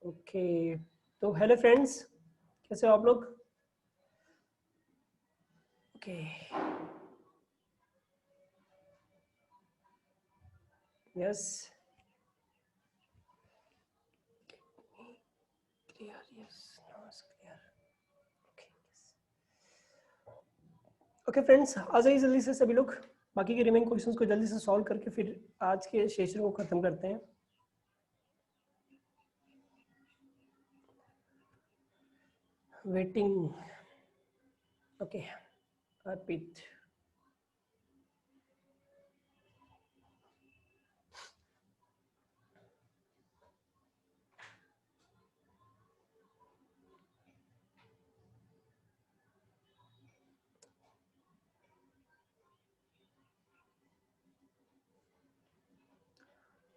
Okay, तो hello friends, कैसे हो आप लोग? Okay, yes, clear, yes, now it's clear. Okay, okay friends, आ जाइए जल्दी से सभी लोग। बाकी के रिमेनिंग क्वेश्चंस को जल्दी से सॉल्व करके फिर आज के सेशन को खत्म करते हैं। वेटिंग, ओके, अर्पित,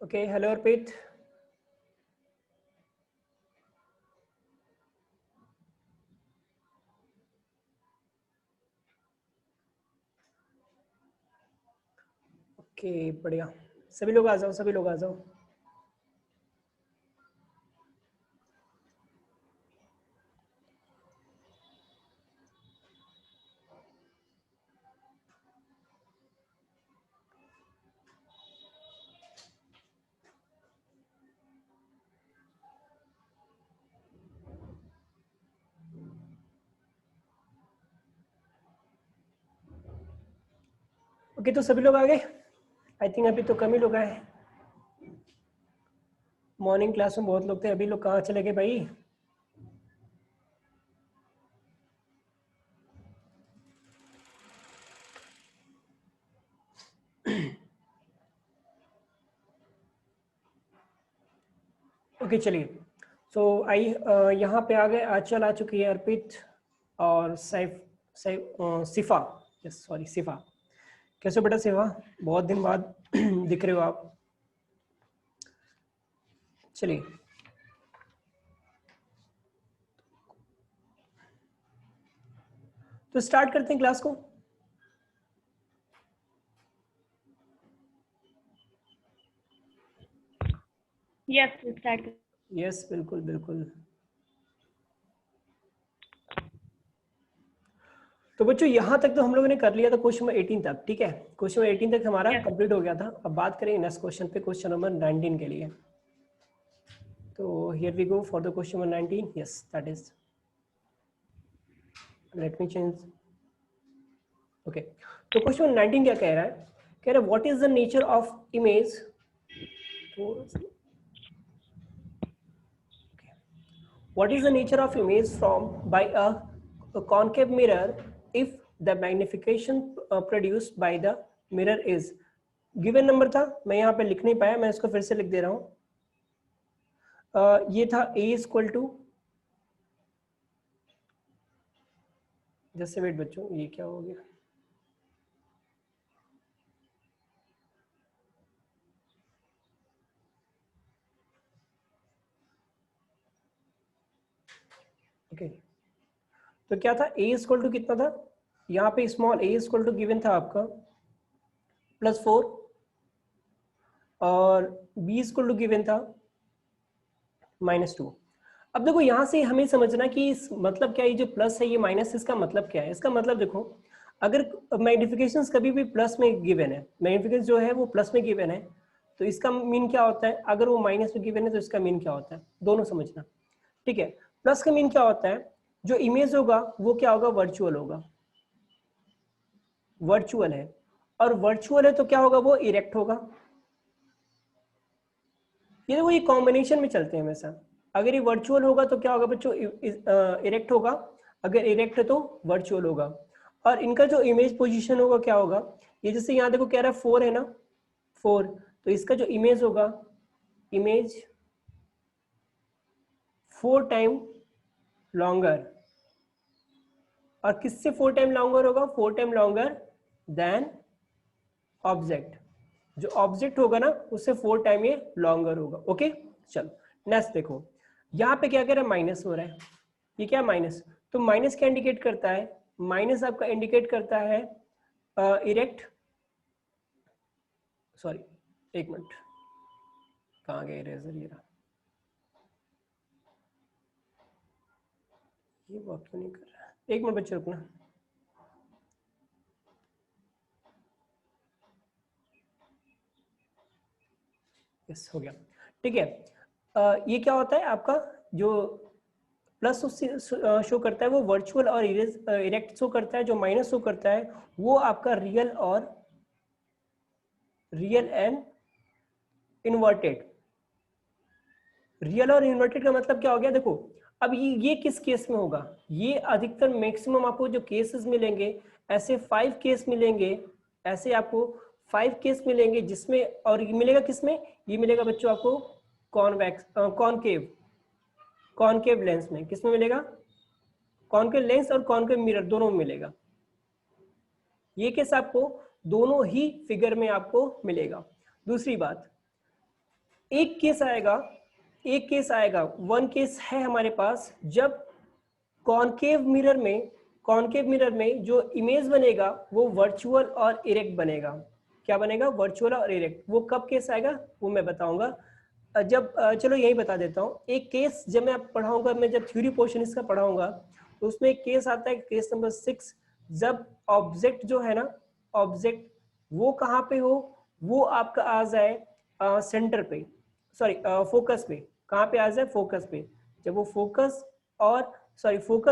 ओके, हेलो अर्पित। ओके, बढ़िया, सभी लोग आ जाओ, सभी लोग आ जाओ। ओके, तो सभी लोग आ गए? आई थिंक अभी तो कम ही लोग आए। मॉर्निंग क्लास में बहुत लोग थे, अभी लोग कहाँ चले गए भाई? ओके, चलिए। सो आई यहाँ पे आ गए, आंचल आ चुकी है, अर्पित और सैफ, सिफा, यस सॉरी सिफा। कैसे हो बेटा सिफा? बहुत दिन बाद दिख रहे हो आप। चलिए, तो स्टार्ट करते हैं क्लास को। Yes start. यस, बिल्कुल बिल्कुल। तो बच्चों यहाँ तक तो हम लोगों ने कर लिया था क्वेश्चन नंबर 18 तक, ठीक है? क्वेश्चन नंबर 18 तक हमारा Yes. कंप्लीट हो गया था। अब बात करें नेक्स्ट क्वेश्चन पे, क्वेश्चन नंबर 19 के लिए। तो here we go for the question number 19। Yes, that is, let me change. Okay, तो क्वेश्चन नंबर 19 क्या कह रहा है? कह रहा है what is the nature of image, what is the nature of image formed by a concave mirror if the magnification produced by the mirror is given number था, मैं यहाँ पे लिख नहीं पाया, मैं इसको फिर से लिख दे रहा हूँ। ये था a इक्वल टू, जैसे वेट बच्चों, ये क्या हो गया? ओके, तो क्या था, a इक्वल टू कितना था? यहाँ पे small a equal to given था आपका +4 और b इक्वल टू गिवन था -2। अब देखो यहाँ से हमें समझना कि इस मतलब क्या है, ये जो प्लस है ये माइनस, इसका मतलब क्या है? इसका मतलब देखो, अगर मैग्निफिकेशन कभी भी प्लस में गिवन है, मैग्निफिकेशन जो है वो प्लस में गिवन है, तो इसका मीन क्या होता है? अगर वो माइनस में गिवन है तो इसका मीन क्या होता है? दोनों समझना, ठीक है? प्लस का मीन क्या होता है? जो इमेज होगा वो क्या होगा? वर्चुअल होगा, वर्चुअल है। और वर्चुअल है तो क्या होगा? वो इरेक्ट होगा। ये देखो, ये कॉम्बिनेशन में चलते हैं हमेशा। अगर ये वर्चुअल होगा तो क्या होगा बच्चों? इरेक्ट होगा। अगर इरेक्ट है तो वर्चुअल होगा। और इनका जो इमेज पोजीशन होगा क्या होगा? ये जैसे यहाँ देखो कह रहा है 4 है ना, 4, तो इसका जो इमेज होगा, इमेज 4 टाइम लॉन्गर। और किससे 4 टाइम लॉन्गर होगा? 4 टाइम लॉन्गर देन ऑब्जेक्ट। जो ऑब्जेक्ट होगा ना उससे 4 टाइम ये लॉन्गर होगा। ओके, चलो नेक्स्ट देखो, यहाँ पे क्या कह रहा है? माइनस हो रहा है। ये क्या माइनस? तो माइनस क्या इंडिकेट करता है? माइनस आपका इंडिकेट करता है इरेक्ट, सॉरी एक मिनट, कहाँ गए इरेजर? ये रहा। ये वर्क क्यों नहीं कर रहा है? एक मिनट बच्चे रुकना। यस हो गया, ठीक है। ये क्या होता है आपका जो प्लस शो करता है वो वर्चुअल और इरेक्ट शो करता है, जो माइनस शो करता है वो आपका रियल एंड इन्वर्टेड। रियल और इन्वर्टेड का मतलब क्या हो गया, देखो अब ये किस केस में होगा, ये अधिकतर मैक्सिमम आपको जो केसेस मिलेंगे ऐसे 5 केस मिलेंगे, ऐसे आपको 5 केस मिलेंगे जिसमें, और ये मिलेगा किसमें, ये मिलेगा बच्चों आपको कॉन्वेक्स कॉनकेव लेंस में। किसमें मिलेगा, कॉनकेव लेंस और कॉनकेव मिरर दोनों में मिलेगा। ये केस आपको दोनों ही फिगर में आपको मिलेगा। दूसरी बात, एक केस आएगा, वन केस है हमारे पास, जब कॉनकेव मिरर में जो इमेज बनेगा वो वर्चुअल और इरेक्ट बनेगा। क्या बनेगा, वर्चुअल और इरेक्ट। वो कब केस आएगा वो मैं बताऊंगा जब चलो यही बता देता हूँ। एक केस जब मैं पढ़ाऊंगा, मैं जब थ्योरी पोर्शन इसका पढ़ाऊंगा तो उसमें एक केस आता है, केस नंबर 6, जब ऑब्जेक्ट जो है ना, ऑब्जेक्ट वो कहाँ पे हो, वो आपका आ जाए सेंटर पे, सॉरी फोकस पे। कहाँ पे आ जाए, फोकस पे। जब वो फोकस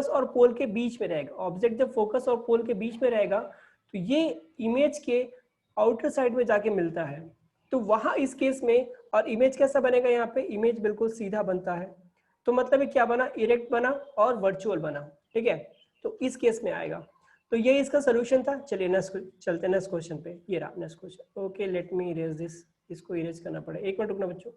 और पोल के बीच में रहेगा, ऑब्जेक्ट जब फोकस और पोल के बीच में रहेगा तो ये इमेज के आउटर साइड में जाके मिलता है। तो वहां इस केस में, और इमेज कैसा बनेगा, यहाँ पे इमेज बिल्कुल सीधा बनता है। तो मतलब ये क्या बना, इरेक्ट बना और वर्चुअल बना, ठीक है। तो इस केस में आएगा। तो ये इसका सोल्यूशन था। चलिए नेक्स्ट चलते हैं, नेक्स्ट क्वेश्चन पे। ये रहा next question. Okay let me erase this, इसको इरेज करना पड़े, एक मिनट रुकना बच्चों।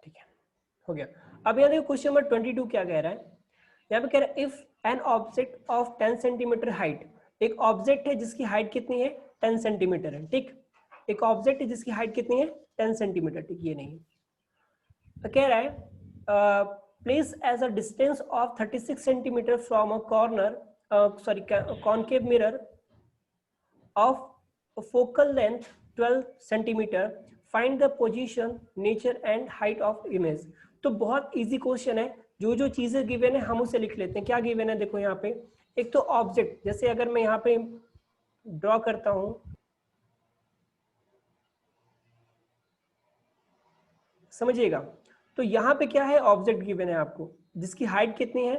ठीक है, हो गया। अब यहाँ देखो क्वेश्चन नंबर 22 क्या कह रहा है। यहाँ पे कह रहा है if an object of 10 centimetre height, एक ऑब्जेक्ट है जिसकी हाइट कितनी है, 10 सेंटीमीटर है, ठीक। एक ऑब्जेक्ट है जिसकी हाइट कितनी है, 10 सेंटीमीटर, ठीक। ये नहीं है, तो कह रहा है place as a distance of 36 centimetre from a corner, sorry concave mirror of a focal length 12 centimeter, find the position, nature and height of image। तो बहुत इजी क्वेश्चन है, जो जो चीजें गिवन है हम उसे लिख लेते हैं। क्या गिवन है देखो यहाँ पे, एक तो ऑब्जेक्ट, जैसे अगर मैं यहाँ पे ड्रॉ करता हूं, समझिएगा। तो यहाँ पे क्या है, ऑब्जेक्ट गिवन है आपको जिसकी हाइट कितनी है,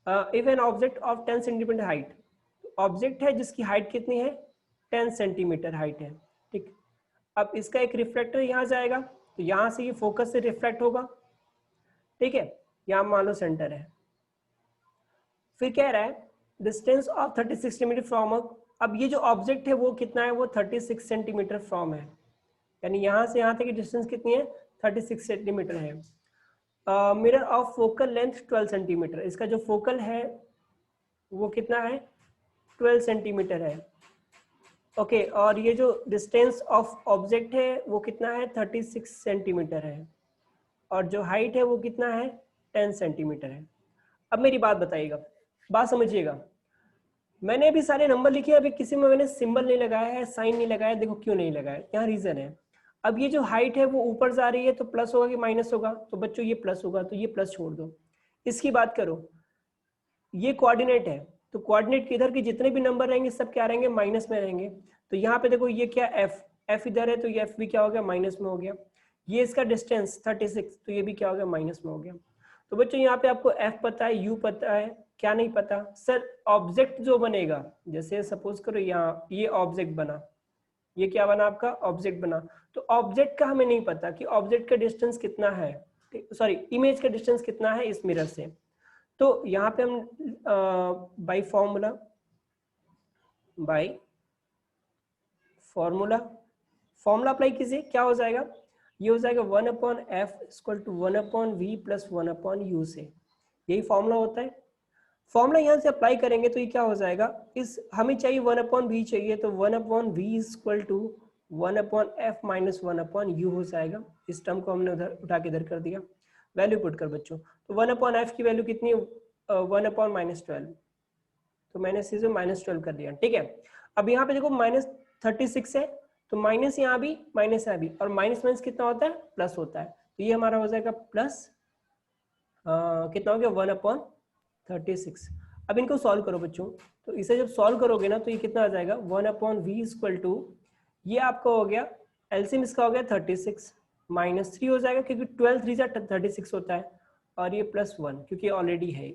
if an object of 10 centimetre height, object है जिसकी हाइट कितनी है, 10 सेंटीमीटर हाइट है, ठीक। अब इसका एक रिफ्लेक्टर यहाँ जाएगा, तो यहाँ से ये फोकस से रिफ्लेक्ट होगा, ठीक है। यहाँ मान लो सेंटर है। फिर कह रहा है डिस्टेंस ऑफ 36 सेंटीमीटर फ्रॉम, अब ये जो ऑब्जेक्ट है वो कितना है, वो 36 सेंटीमीटर फ्रॉम है, यानी यहाँ से यहाँ तक की डिस्टेंस कितनी है, 36 सेंटीमीटर है। Mirror of focal length 12 centimetre, इसका जो फोकल है वो कितना है, 12 सेंटीमीटर है, ओके। और ये जो डिस्टेंस ऑफ ऑब्जेक्ट है वो कितना है, 36 सेंटीमीटर है, और जो हाइट है वो कितना है, 10 सेंटीमीटर है। अब मेरी बात बताइएगा, बात समझिएगा। मैंने अभी सारे नंबर लिखे, अभी किसी में मैंने सिंबल नहीं लगाया है, साइन नहीं लगाया, देखो क्यों नहीं लगाया, यहाँ रीजन है। अब ये जो हाइट है वो ऊपर जा रही है तो प्लस होगा कि माइनस होगा, तो बच्चों ये प्लस होगा, तो ये प्लस छोड़ दो। इसकी बात करो, ये कोऑर्डिनेट है, तो कोऑर्डिनेट के इधर के जितने भी नंबर रहेंगे सब क्या रहेंगे, माइनस में रहेंगे। तो यहाँ पे देखो ये क्या, एफ इधर है तो ये एफ भी क्या हो गया, माइनस में हो गया। ये इसका डिस्टेंस 36, तो ये भी क्या हो गया, माइनस में हो गया। तो बच्चों यहाँ पे आपको एफ पता है, यू पता है, क्या नहीं पता सर, ऑब्जेक्ट जो बनेगा, जैसे सपोज करो यहाँ ये ऑब्जेक्ट बना, ये क्या बना आपका, ऑब्जेक्ट बना। तो ऑब्जेक्ट का हमें नहीं पता कि ऑब्जेक्ट का डिस्टेंस कितना है, सॉरी इमेज का डिस्टेंस कितना है इस मिरर से। तो यहाँ पे हम बाय फॉर्मूला अप्लाई कीजिए, क्या हो जाएगा, ये हो जाएगा 1/f equal to 1/v plus 1/u से, यही फॉर्मूला होता है। फॉर्मूला यहाँ से अप्लाई करेंगे तो ये क्या हो जाएगा, इस हमें चाहिए 1/v चाहिए, तो 1/v equal to 1/f minus 1/u हो जाएगा। इस टर्म को हमने उधर उठा के इधर कर दिया, वैल्यू पुट कर बच्चों। तो 1/f की वैल्यू कितनी है, 1/-12, तो मैंने इस चीज में -12 कर दिया, ठीक है। अब यहाँ पे देखो -36 है, तो माइनस यहाँ भी माइनस यहाँ भी, और माइनस माइनस कितना होता है, प्लस होता है, तो ये हमारा हो जाएगा प्लस कितना हो गया 1/36। अब इनको सॉल्व करो बच्चों, तो इसे जब सॉल्व करोगे ना तो ये कितना आ जाएगा 1/v इक्वल टू, ये आपका हो गया एलसीएम इसका हो गया 36 -3 हो जाएगा क्योंकि 12 3 जा 36 होता है, और ये +1 क्योंकि ऑलरेडी है।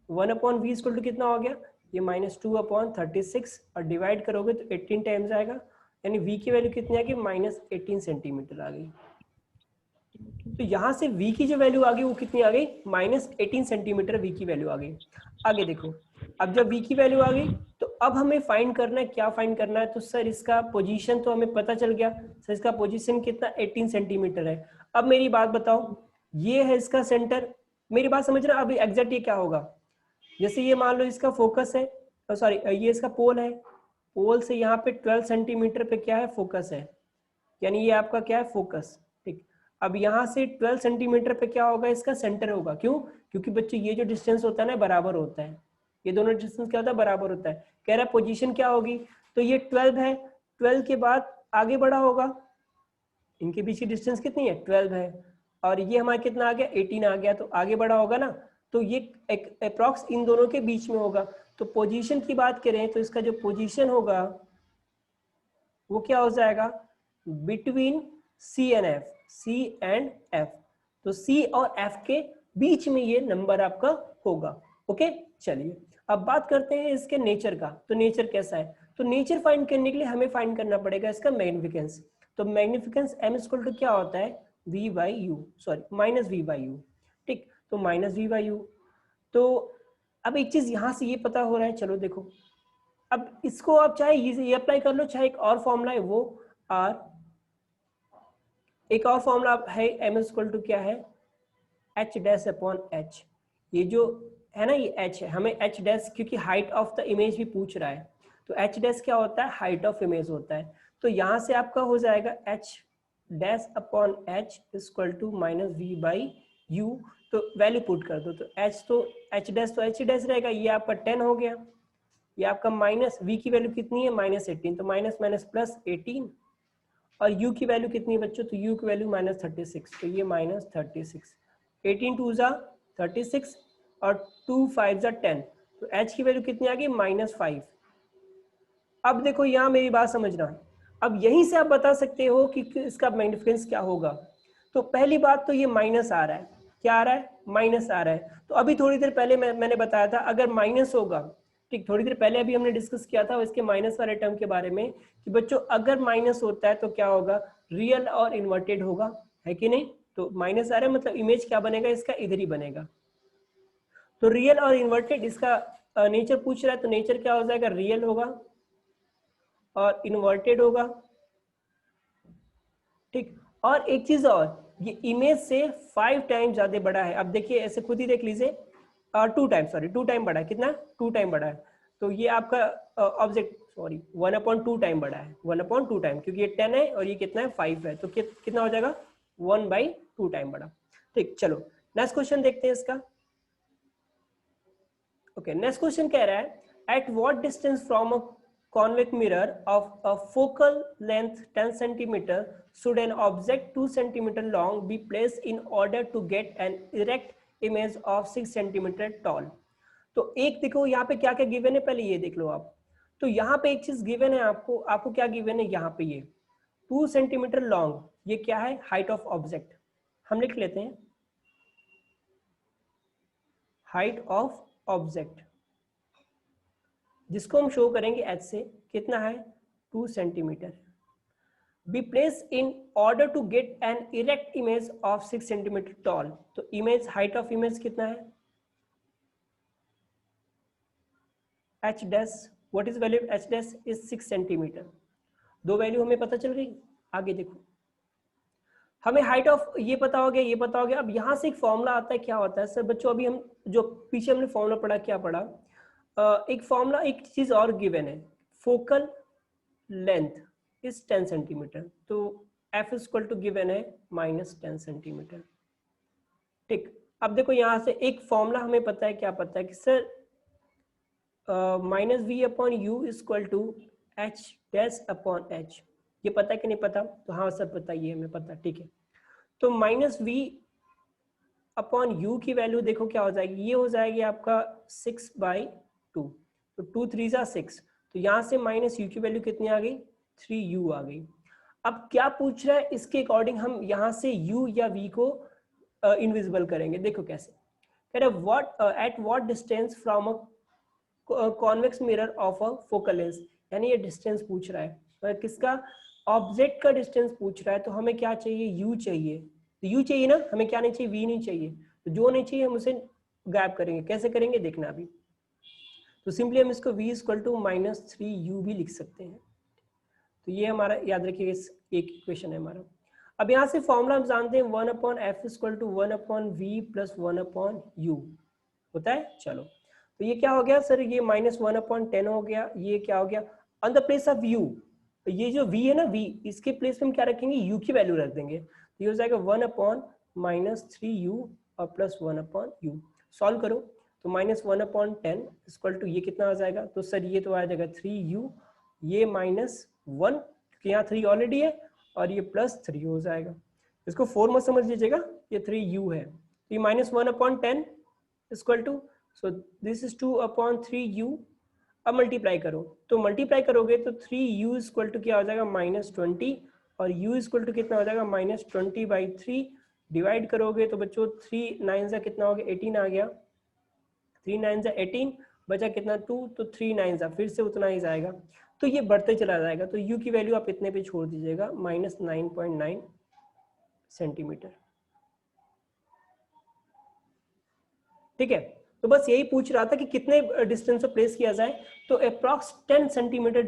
1/v इक्वल टू कितना हो गया, ये -2/36, और डिवाइड करोगे तो 18 टाइम्स आएगा, यानी v की वैल्यू कितनी आ गई -18 सेंटीमीटर आ गई। तो यहाँ से v की जो वैल्यू आ गई वो कितनी आ गई -18 सेंटीमीटर v की वैल्यू आ गई। आगे देखो, अब जब v की वैल्यू आ गई तो अब हमें फाइंड करना है, क्या फाइंड करना है, तो सर इसका पोजीशन तो हमें पता चल गया, सर इसका पोजीशन कितना 18 सेंटीमीटर है। अब मेरी बात बताओ, ये है इसका सेंटर, मेरी बात समझ रहे हो, अभी एग्जैक्ट ये क्या होगा, जैसे ये मान लो इसका फोकस है, सॉरी ये इसका पोल है, पोल से यहाँ पे 12 सेंटीमीटर पे क्या है फोकस है, यानी ये आपका क्या है फोकस, ठीक। अब यहाँ से 12 सेंटीमीटर पे क्या होगा, इसका सेंटर होगा, क्यों, क्योंकि बच्चे ये जो डिस्टेंस होता है ना बराबर होता है, ये दोनों डिस्टेंस क्या होता है बराबर होता है। कह रहा है पोजीशन क्या होगी, तो ये 12 है, 12 के बाद आगे बढ़ा होगा, इनके बीच की डिस्टेंस कितनी है 12 है, और ये हमारा कितना आ गया 18 आ गया, तो आगे बढ़ा होगा ना, तो ये एक अप्रॉक्स इन दोनों के बीच में होगा। तो पोजीशन की बात करें तो इसका जो पोजीशन होगा वो क्या हो जाएगा, between C and F, C and F, तो सी और एफ के बीच में ये नंबर आपका होगा। ओके, चलिए अब बात करते हैं इसके नेचर का, तो नेचर कैसा है, तो नेचर फाइंड करने के लिए हमें फाइंड करना पड़ेगा इसका मैग्निफिकेंस। तो मैग्निफिकेंस m इक्वल टू क्या होता है v by you, sorry -v by you, ठीक, तो -v बाई यू। तो अब एक चीज यहां से ये पता हो रहा है, चलो देखो, अब इसको आप चाहे ये अप्लाई कर लो, चाहे एक और फॉर्मूला है वो आर, एक और फॉर्मूला है m इक्वल टू क्या है h डैश अपॉन h, ये जो है ना ये h है, हमें h डैश क्योंकि हाइट ऑफ द इमेज भी पूछ रहा है, तो h डैश क्या होता है हाइट ऑफ इमेज होता है, तो यहाँ से आपका हो जाएगा h dash upon h equal to -v by u, तो वैल्यू पुट कर दो, तो h डैश रहेगा, ये आपका 10 हो गया, ये आपका माइनस v की वैल्यू कितनी है -18, तो माइनस माइनस प्लस 18, और u की वैल्यू कितनी है बच्चों, तो u की वैल्यू -36, तो ये -36, 18 2 जा 36 और 2 5 जा 10, तो h की वैल्यू कितनी आ गई -5। अब देखो यहाँ मेरी बात समझना, अब यहीं से आप बता सकते हो कि इसका मैग्निफिकेंस क्या होगा। तो पहली बात तो ये माइनस आ रहा है, क्या आ रहा है माइनस आ रहा है, तो अभी थोड़ी देर पहले मैंने बताया था अगर माइनस होगा, ठीक, थोड़ी देर पहले अभी हमने डिस्कस किया था इसके माइनस वाले टर्म के बारे में कि बच्चों अगर माइनस होता है तो क्या होगा, रियल और इन्वर्टेड होगा, है कि नहीं, तो माइनस आ रहा है मतलब इमेज क्या बनेगा इसका इधर ही बनेगा, तो रियल और इन्वर्टेड इसका नेचर पूछ रहा है, तो नेचर क्या हो जाएगा रियल होगा और इन्वर्टेड होगा, ठीक। और एक चीज और, ये इमेज से 5 टाइम ज्यादा बड़ा है, अब देखिए ऐसे खुद ही देख लीजिए, 2 टाइम बड़ा है, कितना 2 टाइम बड़ा है, तो ये आपका ऑब्जेक्ट सॉरी 1/2 टाइम बड़ा है, 1/2 टाइम, क्योंकि ये 10 है और ये कितना है 5 है, तो कितना हो जाएगा 1/2 टाइम बड़ा, ठीक। चलो नेक्स्ट क्वेश्चन देखते हैं इसका। ओके, नेक्स्ट क्वेश्चन कह रहा है at what distance from a convex mirror of a focal length 10 centimeter should an object 2 centimeter long be placed in order to get an erect image of 6 centimeter tall। तो एक देखो यहाँ पे क्या क्या गिवन है, पहले ये देख लो आप, तो यहाँ पे एक चीज गिवन है आपको, आपको क्या गिवन है यहाँ पे, ये 2 सेंटीमीटर लॉन्ग, ये क्या है हाइट ऑफ ऑब्जेक्ट, हम लिख लेते हैं हाइट ऑफ ऑब्जेक्ट, जिसको हम शो करेंगे एच से, कितना है 2 centimetre, be place in order to get an erect image of 6 centimetre tall, तो इमेज हाइट ऑफ इमेज कितना है H dash, what is value H dash is 6 centimetre, दो वैल्यू हमें पता चल गई। आगे देखो, हमें हाइट ऑफ ये पता हो गया, ये पता हो गया, अब यहाँ से एक फॉर्मूला आता है, क्या होता है सर बच्चों, अभी हम जो पीछे हमने फॉर्मूला पढ़ा, क्या पढ़ा, एक फॉर्मूला, एक चीज और गिवन है, फोकल लेंथ इज 10 सेंटीमीटर, तो एफ इक्वल टू गिवन है -10 सेंटीमीटर, ठीक। अब देखो यहाँ से एक फॉर्मूला हमें पता है, क्या पता है कि sir minus v upon u is equal to h dash upon h. ये पता है कि नहीं पता? तो हाँ सर पता, ये हमें पता, ठीक है। तो माइनस वी अपॉन यू की वैल्यू देखो क्या हो जाएगी, ये हो जाएगी आपका 6/2, तो 2 3 जा 6, तो यहाँ से माइनस यू की वैल्यू कितनी आ गई, 3u आ गई। अब क्या पूछ रहा है, इसके अकॉर्डिंग हम यहाँ से u या v को इनविजिबल करेंगे। देखो कैसे कह रहे, what eight what distance from a convex mirror of a focal lens, यानी ये डिस्टेंस पूछ रहा है, किसका, ऑब्जेक्ट का डिस्टेंस पूछ रहा है। तो हमें क्या चाहिए, u चाहिए, तो u चाहिए ना, हमें क्या नहीं चाहिए, v नहीं चाहिए। तो जो नहीं चाहिए हम उसे गायब करेंगे। कैसे करेंगे देखना अभी। तो सिंपली हम इसको v इक्वल टू -3u भी लिख सकते हैं। तो ये हमारा याद रखिए, एक इक्वेशन है हमारा। अब यहाँ से फॉर्मूला हम जानते हैं 1/f equal to 1/v plus 1/u होता है। चलो तो ये क्या हो गया सर, ये -1/10 हो गया। ये क्या हो गया, on the place of u, ये जो v है ना, v इसके प्लेस में हम क्या रखेंगे, u की वैल्यू रख देंगे। तो ये हो जाएगा 1/-3u और प्लस 1/u। सॉल्व करो तो -1/10 इक्वल टू ये कितना आ जाएगा, तो सर ये तो आ जाएगा 3u, ये -1 क्योंकि यहाँ 3 ऑलरेडी है, और ये +3 हो जाएगा। इसको 4 मत समझ लीजिएगा, ये 3u है। तो ये -1/10 equal to, so this is 2/3u। अब मल्टीप्लाई करो, तो मल्टीप्लाई करोगे तो 3u इक्वल टू क्या हो जाएगा, -20, और u इक्वल टू कितना हो जाएगा, -20/3। डिवाइड करोगे तो बच्चों 3 9 जा कितना हो गया, 18 आ गया। 3 9 जा 18, बचा कितना 2, तो 3 9 जा फिर से उतना ही जाएगा। तो ये बढ़ते चला जाएगा, तो u की वैल्यू आप इतने पे छोड़ दीजिएगा, -9.9 सेंटीमीटर। ठीक है, तो बस यही पूछ रहा था कि कितने डिस्टेंस पे प्लेस किया जाए। तो अप्रॉक्स 10 सेंटीमीटर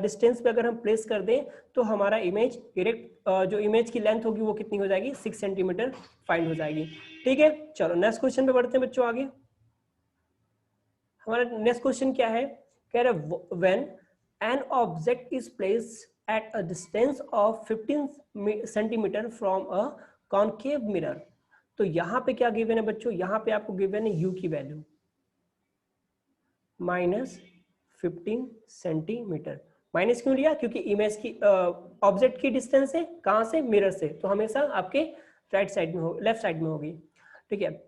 डिस्टेंस पे अगर हम प्लेस कर दें तो हमारा इमेज डायरेक्ट जो इमेज की लेंथ होगी वो कितनी हो जाएगी, 6 सेंटीमीटर फाइंड हो जाएगी। ठीक है, चलो नेक्स्ट क्वेश्चन पे बढ़ते हैं बच्चों आगे। हमारा नेक्स्ट क्वेश्चन क्या है, कह रहा है when an object is placed at a distance of 15 centimetre from a concave mirror. तो यहाँ पे क्या गिवन है बच्चों, यहाँ पे आपको गिवन है u की वैल्यू -15 सेंटीमीटर। माइनस क्यों लिया, क्योंकि इमेज की ऑब्जेक्ट की डिस्टेंस है कहाँ से, मिरर से, तो हमेशा आपके राइट साइड में हो, लेफ्ट साइड में होगी। ठीक है,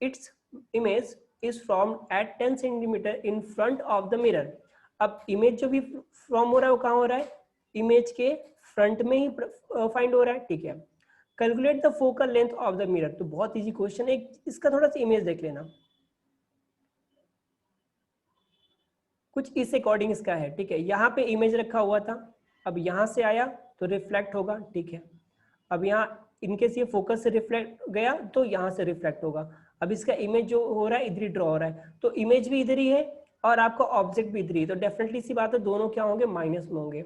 its image is from at 10 centimetre in front of the mirror. अब इमेज जो भी फ्रॉम हो रहा है वो कहाँ हो रहा है, इमेज के फ्रंट में ही फाइंड हो रहा है। ठीक है, calculate the focal length of the mirror. तो बहुत इजी क्वेश्चन है, इसका थोड़ा सा इमेज देख लेना, कुछ इस अकॉर्डिंग इसका है। ठीक है, यहाँ पे इमेज रखा हुआ था, अब यहाँ से आया तो रिफ्लेक्ट होगा। ठीक है, अब यहाँ इनकेस ये फोकस से रिफ्लेक्ट गया तो यहाँ से रिफ्लेक्ट होगा। अब इसका इमेज जो हो रहा है इधर ही ड्रॉ हो रहा है, तो इमेज भी इधर ही है और आपका ऑब्जेक्ट भी इधर ही है, तो डेफिनेटली सी बात है दोनों क्या होंगे, माइनस में होंगे।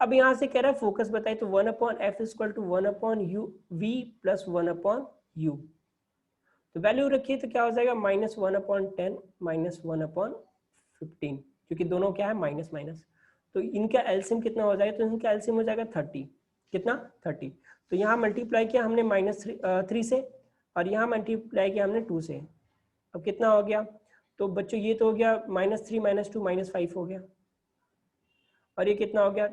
अब यहाँ से कह रहा है फोकस बताए, तो 1/f equal to 1/v plus 1/u। तो वैल्यू रखिए तो क्या हो जाएगा, -1/10 -1/15, क्योंकि दोनों क्या है माइनस माइनस। तो इनका एलसीएम कितना हो जाएगा, तो इनका एलसीएम हो जाएगा 30। कितना, 30। तो यहाँ मल्टीप्लाई किया हमने -3 से, और यहाँ मल्टीप्लाई किया हमने 2 से। अब कितना हो गया, तो बच्चों ये तो हो गया -3 -2 -5 हो गया, और ये कितना हो गया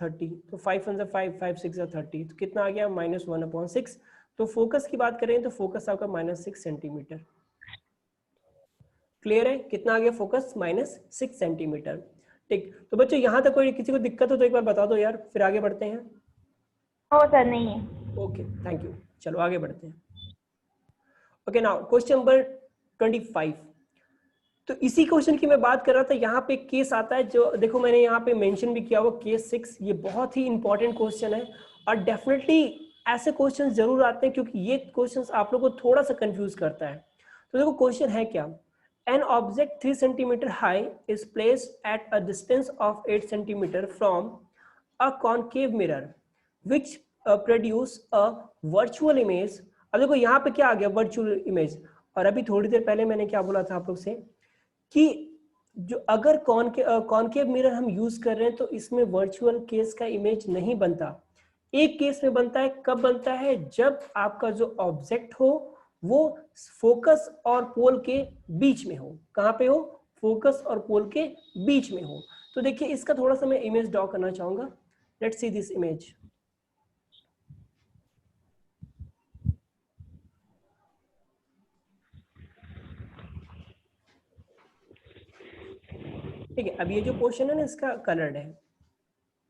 30। तो 5 1 5 5 6 30, तो कितना आ गया -1/6। तो फोकस की बात करें तो फोकस आपका -6 सेंटीमीटर। क्लियर है, कितना आ गया फोकस, -6 सेंटीमीटर। ठीक, तो बच्चों यहाँ तक कोई किसी को दिक्कत हो तो एक बार बता दो यार, फिर आगे बढ़ते हैं। हो सर, नहीं है। ओके थैंक यू, चलो आगे बढ़ते हैं। Okay now question number 25। तो इसी क्वेश्चन की मैं बात कर रहा था, यहाँ पे केस आता है जो देखो मैंने यहाँ पे मेंशन भी किया हुआ, केस 6। ये बहुत ही इंपॉर्टेंट क्वेश्चन है, और डेफिनेटली ऐसे क्वेश्चन जरूर आते हैं, क्योंकि ये क्वेश्चन आप लोगों को थोड़ा सा कंफ्यूज करता है। तो देखो क्वेश्चन है क्या, an object 3 centimetre high is placed at a distance of 8 centimetre from a concave mirror which produce a virtual image. अब देखो यहाँ पे क्या आ गया, वर्चुअल इमेज। और अभी थोड़ी देर पहले मैंने क्या बोला था आप लोग से, कि जो अगर कॉनकेव मिरर हम यूज कर रहे हैं तो इसमें वर्चुअल केस का इमेज नहीं बनता। एक केस में बनता है, कब बनता है, जब आपका जो ऑब्जेक्ट हो वो फोकस और पोल के बीच में हो। कहाँ पे हो? फोकस और पोल के बीच में हो। तो देखिए इसका थोड़ा सा मैं इमेज ड्रॉ करना चाहूंगा। Let's see this image. ठीक है, अब ये जो पोर्शन है ना इसका कलर्ड है,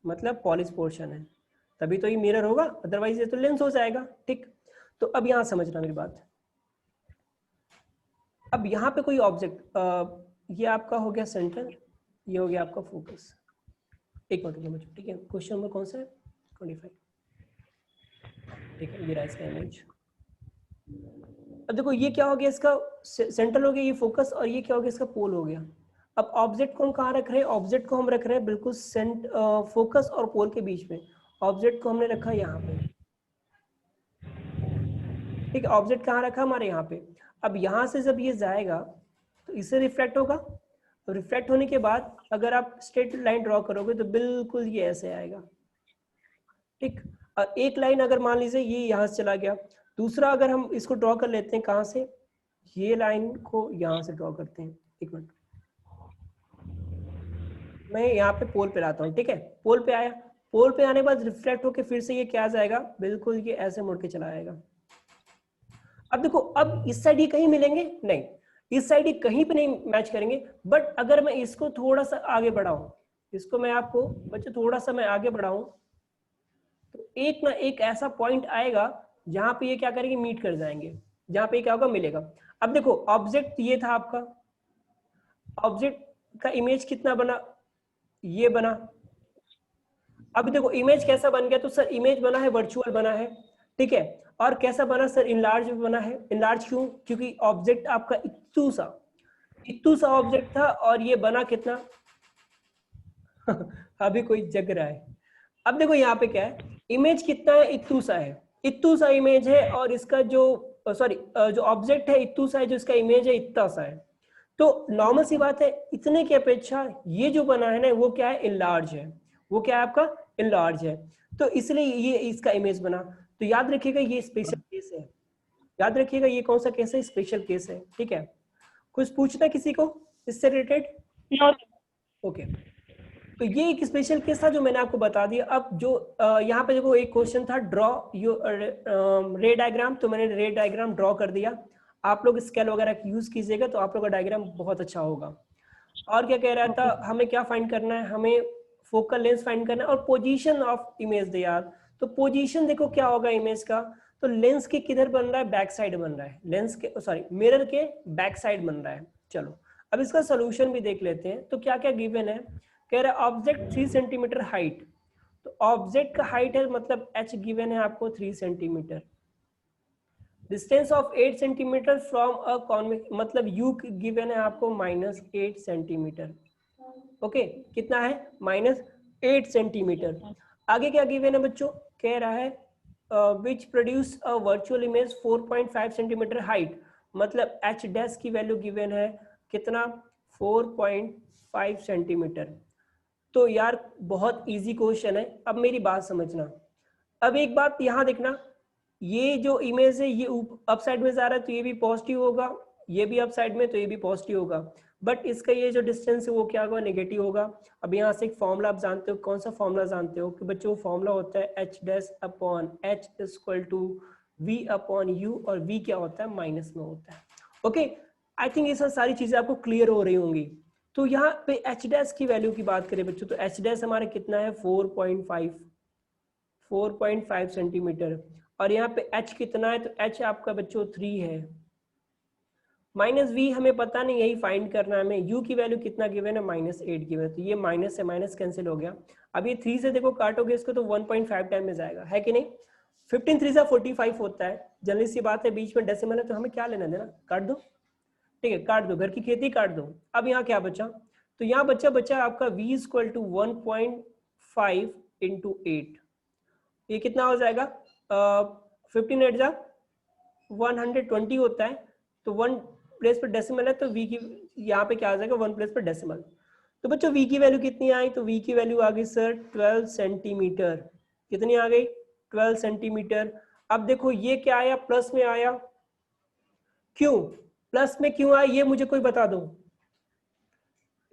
मतलब पॉलिश पोर्शन है, तभी तो ये मिरर होगा, अदरवाइज ये तो लेंस हो जाएगा। ठीक, तो अब यहाँ समझना मेरी बात। अब यहाँ पे कोई ऑब्जेक्ट, ये आपका हो गया सेंटर, ये हो गया आपका फोकस। एक मिनट रुकिए बच्चों, ठीक है। क्वेश्चन नंबर कौन सा है? 25। ठीक है, ये रहा इसका इमेज। अब देखो ये क्या हो गया, इसका सेंटर हो गया ये फोकस, और ये क्या हो गया, इसका पोल हो गया। अब ऑब्जेक्ट को हम कहाँ रख रहे हैं? ऑब्जेक्ट को हम रख रहे हैं बिल्कुल फोकस और पोल के बीच में। ऑब्जेक्ट को हमने रखा यहाँ पे। ठीक है, ऑब्जेक्ट कहाँ रखा? हमारे यहाँ पे। अब यहाँ से जब ये जाएगा तो इससे रिफ्लेक्ट होगा। तो रिफ्लेक्ट होने के बाद अगर आप स्ट्रेट लाइन ड्रॉ करोगे तो बिल्कुल ये ऐसे आएगा। ठीक, और एक लाइन अगर मान लीजिए ये यहाँ से चला गया, दूसरा अगर हम इसको ड्रॉ कर लेते हैं, कहाँ से? ये लाइन को यहाँ से ड्रॉ करते हैं। एक मिनट, मैं यहाँ पे पोल पे लाता हूँ। ठीक है, पोल पे आया, पोल पे आने के बाद रिफ्लेक्ट होके फिर से ये क्या जाएगा, बिल्कुल ये ऐसे मुड़ के चला आएगा। अब देखो, अब इस साइड ये कहीं मिलेंगे नहीं, इस साइड ये कहीं पे नहीं मैच करेंगे। बट अगर मैं इसको थोड़ा सा आगे बढ़ाऊं, इसको मैं आपको बच्चों थोड़ा सा मैं आगे बढ़ाऊं, तो एक ना एक ऐसा पॉइंट आएगा जहां पे ये क्या करेंगे, मीट कर जाएंगे, जहां पे क्या होगा, मिलेगा। अब देखो ऑब्जेक्ट ये था आपका, ऑब्जेक्ट का इमेज कितना बना, ये बना। अब देखो इमेज कैसा बन गया, तो सर इमेज बना है वर्चुअल बना है। ठीक है, और कैसा बना सर, इनलार्ज बना है। इनलार्ज क्यों? क्योंकि ऑब्जेक्ट आपका इत्तू सा ऑब्जेक्ट था, और ये बना कितना अभी कोई जग रहा है। अब देखो यहाँ पे क्या है, इमेज कितना है, इत्तू सा है, इत्तू सा इमेज है, और इसका जो सॉरी जो ऑब्जेक्ट है इत्तू सा है, जो इसका इमेज है इतना सा है। तो नॉर्मल सी बात है, इतने की अपेक्षा ये जो बना है ना वो क्या है, इनलार्ज है। वो क्या है आपका, इनलार्ज है। तो इसलिए ये इसका इमेज बना। तो याद रखिएगा ये स्पेशल केस है, याद रखिएगा ये कौन सा केस है, स्पेशल केस है। ठीक है, कुछ पूछना किसी को इससे रिलेटेड? नो। ओके, तो ये एक स्पेशल केस था जो मैंने आपको बता दिया। अब जो यहाँ पे देखो एक क्वेश्चन था, ड्रॉ रे डायग्राम, तो मैंने रे डायग्राम ड्रॉ कर दिया। आप लोग स्केल वगैरह यूज कीजिएगा तो आप लोग का डायग्राम बहुत अच्छा होगा। और क्या कह रहा था, हमें क्या फाइंड करना है, हमें फोकल लेंथ फाइंड करना है और पोजीशन ऑफ इमेज दे यार। तो पोजीशन देखो क्या होगा इमेज का, तो लेंस के किधर बन रहा है, बैक साइड बन रहा है, लेंस के सॉरी मिरर के बैक साइड बन रहा है। चलो अब इसका सोल्यूशन भी देख लेते हैं। तो क्या क्या गिवन है, कह रहा है ऑब्जेक्ट 3 सेंटीमीटर हाइट। तो ऑब्जेक्ट का हाइट है मतलब एच गिवन है आपको 3 centimetre. Distance of 8 centimetre from a convex, मतलब यू गिवन है आपको -8 सेंटीमीटर। ओके, कितना है, -8 सेंटीमीटर। आगे क्या गिवन है बच्चों, कह रहा है which produce a virtual image 4.5 centimetre height, मतलब एच डैश की वैल्यू गिवन है कितना, 4.5 सेंटीमीटर। तो यार बहुत इजी क्वेश्चन है। अब मेरी बात समझना, अब एक बात यहाँ देखना, ये जो इमेज है ये अप साइड में जा रहा है तो ये भी पॉजिटिव होगा, ये भी अप साइड में तो ये भी पॉजिटिव होगा। बट इसका ये जो डिस्टेंस है वो क्या होगा, नेगेटिव होगा। अब यहाँ से एक फॉर्मूला आप जानते हो, कौन सा फॉर्मूला जानते हो कि बच्चों, फॉर्मूला होता है H dash upon h equal to v upon u, और वी क्या होता है, माइनस में होता है। ओके, आई थिंक ये सब सारी चीजें आपको क्लियर हो रही होंगी। तो यहाँ पे एच डैश की वैल्यू की बात करें बच्चों, तो एच डैश हमारा कितना है, 4.5 सेंटीमीटर। और यहाँ पे h कितना है, तो h आपका बच्चों 3 है। माइनस v हमें पता नहीं, यही फाइंड करना है हमें। u की वैल्यू कितना गिवन है, -8 गिवन है, तो ये माइनस से माइनस कैंसिल हो गया। अब ये 3 से देखो काटोगे इसको तो 1.5 टाइम में जाएगा, है कि नहीं। 15 3 से 45 होता है, जल्दी सी बात है, बीच में डेसिमल है तो हमें क्या लेना देना, काट दो। ठीक है, काट दो, घर की खेती काट दो। अब यहाँ क्या बचा, तो यहाँ बचा आपका v इक्वल टू 1.5 इंटू 8, ये कितना हो जाएगा, 15 8 जा 120 होता है। तो 1 प्लेस पर डेसिमल है, तो v की यहाँ पे क्या आ जाएगा, 1 प्लेस पर डेसिमल। तो बच्चों v की वैल्यू कितनी आई, तो v की वैल्यू आ गई सर 12 सेंटीमीटर। कितनी आ गई, 12 सेंटीमीटर। अब देखो ये क्या आया, प्लस में आया, क्यों प्लस में क्यों आया ये मुझे कोई बता दो।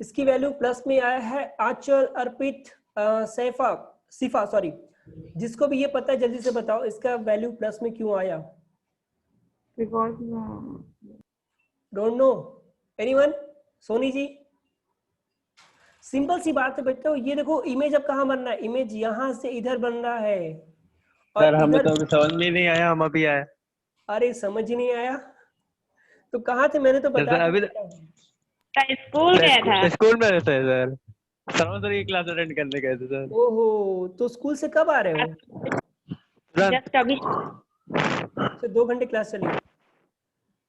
इसकी वैल्यू प्लस में आया है। आंचल, अर्पित, सैफा, सिफा, सॉरी, जिसको भी ये पता है जल्दी से बताओ इसका वैल्यू प्लस में क्यों आया। Because don't know anyone? Sony ji? Simple सी बात है बच्चों, ये देखो इमेज अब कहाँ बन रहा है, इमेज यहाँ से इधर बन रहा है सर और हमें इधर। तो अभी समझ में ही नहीं आया, हम अभी आए। अरे समझ ही नहीं आया तो कहाँ थे, मैंने तो सर बता अभी दिया। स्कूल गया था। स्कूल में रहते हैं सर, सरवन सर की क्लास अटेंड करने गए थे सर। ओहो, तो स्कूल से कब आ रहे हो? जस्ट अभी। तो 2 घंटे क्लास चली।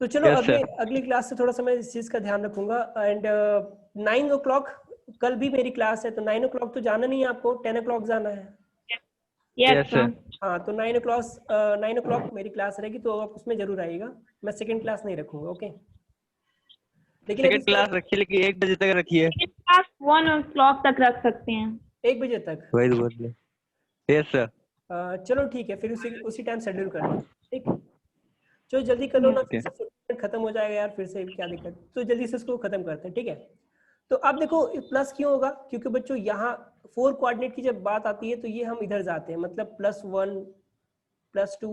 तो चलो Yes, अगले sir. अगली क्लास से थोड़ा सा मैं इस चीज का ध्यान रखूंगा। एंड 9 o'clock कल भी मेरी क्लास है, तो 9 o'clock तो जाना नहीं है आपको, 10 o'clock जाना है। Yes Yes, sir. हाँ, तो 9 o'clock मेरी क्लास रहेगी, तो आप उसमें जरूर आइएगा। मैं सेकंड क्लास नहीं रखूंगा, ओके? लेकिन अभी सेकंड क्लास रखिए, लेकिन 1 बजे तक रखिए। क्लास 1 o'clock तक रख सकते हैं। 1 बजे तक। वही तो बोल रहे। Yes sir. चलो ठीक है, फिर उसी टाइम शेड्यूल कर लो, ठीक। चलो जल्दी कर लो ना, फिर Okay. से 40 मिनट खत्म हो जाएगा यार, फिर से क्या दिक्कत। तो जल्दी से इसको खत्म करते हैं, ठीक है? तो अब देखो प्लस क्यों होगा, क्योंकि बच्चों यहाँ 4 कोऑर्डिनेट की जब बात आती है तो ये हम इधर जाते हैं, मतलब +1 +2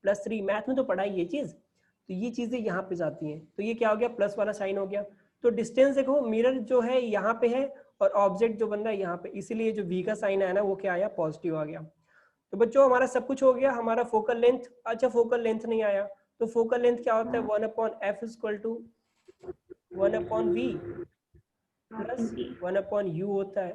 +3, मैथ में तो पढ़ा ही ये चीज, तो ये चीजें यहाँ पे जाती हैं, तो ये क्या हो गया, प्लस वाला साइन हो गया। तो डिस्टेंस देखो, मिरर जो है यहाँ पे है और ऑब्जेक्ट जो बन रहा है यहाँ पे, इसीलिए जो v का साइन आया ना वो क्या आया, पॉजिटिव आ गया। तो बच्चों हमारा सब कुछ हो गया, हमारा फोकल लेंथ, अच्छा फोकल लेंथ नहीं आया, तो फोकल लेंथ क्या होता है, 1/f = 1/v प्लस 1/u होता है।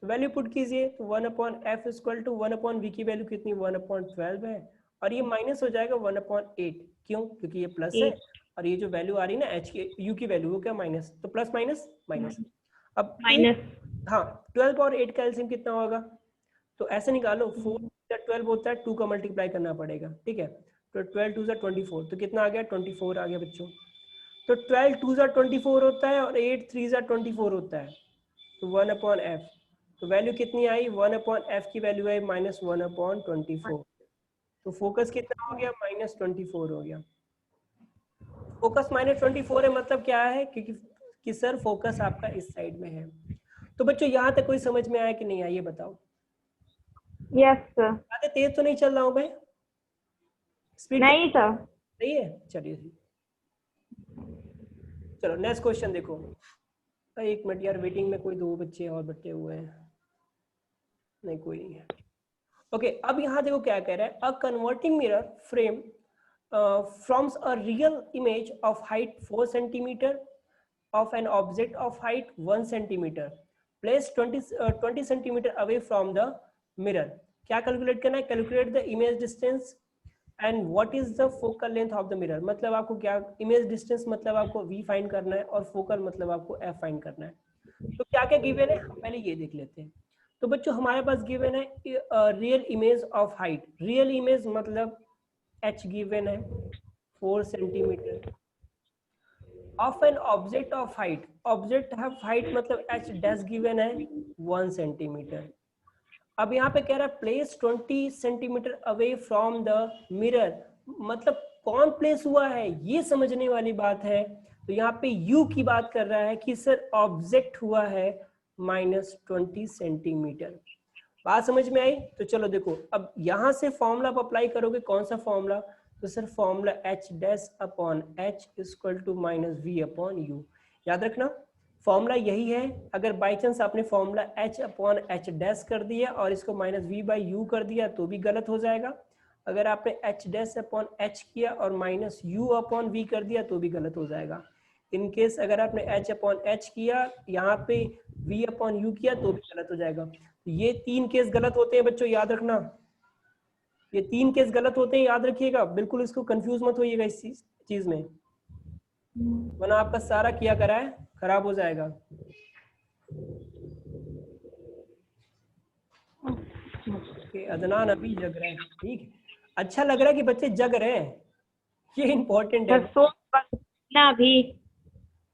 तो वैल्यू पुट कीजिए, तो 1/f = 1/v की वैल्यू कितनी, 1/12 है, और ये माइनस हो जाएगा 1/8। क्यों? क्योंकि ये प्लस है और ये जो वैल्यू आ रही है ना h की, u की वैल्यू, वो क्या माइनस, तो प्लस माइनस माइनस। अब माइनस। हाँ, 12 और 8 का एलसीएम कितना होगा, तो ऐसे निकालो, 4 12 होता है, 2 का मल्टीप्लाई करना पड़ेगा, ठीक है? तो 12 2 24, तो कितना आ गया, 24 आ गया बच्चों। तो 12 2 24 होता है और 8 3 24 होता है, तो 1/f, तो वैल्यू कितनी आई, 1/f की वैल्यू आई -1/24। तो फोकस कितना हो गया, -24 हो गया। फोकस -24 है, मतलब क्या है, क्योंकि कि सर फोकस आपका इस साइड में है। तो बच्चों यहाँ तक कोई समझ में आया कि नहीं आया, ये बताओ। Yes sir. ज्यादा तेज तो नहीं चल रहा हूँ मैं, स्पीड नहीं सर। सही है? चलिए चलो नेक्स्ट क्वेश्चन देखो। 1 मिनट यार, वेटिंग में कोई 2 बच्चे और बैठे हुए हैं, नहीं कोई नहीं है। ओके, अब यहाँ देखो क्या कह रहा है, a converting mirror frame forms a real image of height 4 centimetre of an object of height 1 centimeter placed 20 centimeter away from the mirror। क्या कैलकुलेट करना है, calculate the image distance and what is the focal length of the mirror. मतलब आपको क्या, image distance मतलब आपको v find करना है और फोकल मतलब आपको f फाइंड करना है। तो क्या क्या गिवन है, हम पहले ये देख लेते हैं। तो बच्चों हमारे पास गिवन है real image of height, real image मतलब h गिवन है 4 centimetre of an object of height, object have height मतलब h डैश गिवन है 1 सेंटीमीटर। अब यहाँ पे कह रहा है place 20 centimetre away from the mirror, मतलब कौन प्लेस हुआ है ये समझने वाली बात है। तो यहाँ पे u की बात कर रहा है कि सर ऑब्जेक्ट हुआ है -20 सेंटीमीटर। बात समझ में आई? तो चलो देखो, अब यहाँ से फॉर्मूला आप अप्लाई करोगे, कौन सा फॉर्मूला, तो sir formula h dash upon h equal to -v upon u। याद रखना फॉर्मूला यही है। अगर बाई चांस आपने formula h upon h dash कर दिया और इसको -v/u कर दिया तो भी गलत हो जाएगा। अगर आपने h डैश अपॉन h किया और -u अपॉन v कर दिया तो भी गलत हो जाएगा। इन केस अगर आपने h अपॉन h किया, यहाँ पे v अपॉन u किया तो भी गलत हो जाएगा। ये 3 केस गलत होते हैं बच्चों, याद रखना, ये 3 केस गलत होते हैं, याद रखिएगा, बिल्कुल इसको कंफ्यूज मत होइएगा इस चीज में, वरना आपका सारा किया करा है खराब हो जाएगा। अदनान अभी जग रहा है, ठीक है, अच्छा लग रहा है कि बच्चे जग रहे हैं, ये इम्पोर्टेंट है। ना भी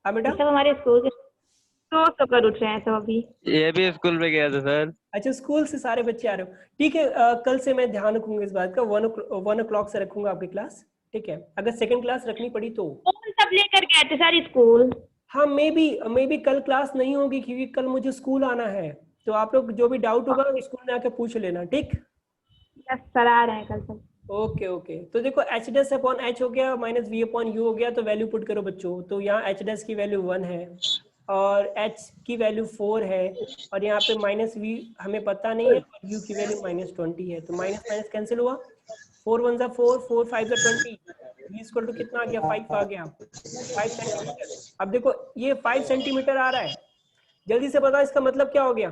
हाँ बेटा, सब हमारे स्कूल के तो कर उठ रहे हैं सब अभी। ये भी स्कूल में गया था सर। अच्छा स्कूल से सारे बच्चे आ रहे हो, ठीक है। कल से मैं ध्यान रखूंगा इस बात का, 1 o'clock से रखूंगा आपकी क्लास, ठीक है, अगर सेकंड क्लास रखनी पड़ी तो। फोन सब लेकर गए थे सर स्कूल। हाँ मे बी कल क्लास नहीं होगी क्योंकि कल मुझे स्कूल आना है, तो आप लोग जो भी डाउट होगा स्कूल में आके पूछ लेना, ठीक। यस सर, आ रहे हैं कल सब। ओके ओके, तो देखो एच डैश अपॉन एच हो गया माइनस वी अपॉन यू हो गया, तो वैल्यू पुट करो बच्चों। तो यहाँ एच डैश की वैल्यू 1 है और एच की वैल्यू 4 है, और यहाँ पे माइनस वी हमें पता नहीं है, और यू की वैल्यू -20 है, तो माइनस माइनस कैंसिल हुआ, 4 1 जा 4, 4 5 जा 20, v इक्वल टू कितना आ गया, 5 आ गया, 5 सेंटीमीटर। अब देखो ये 5 सेंटीमीटर आ रहा है, जल्दी से बताओ इसका मतलब क्या हो गया,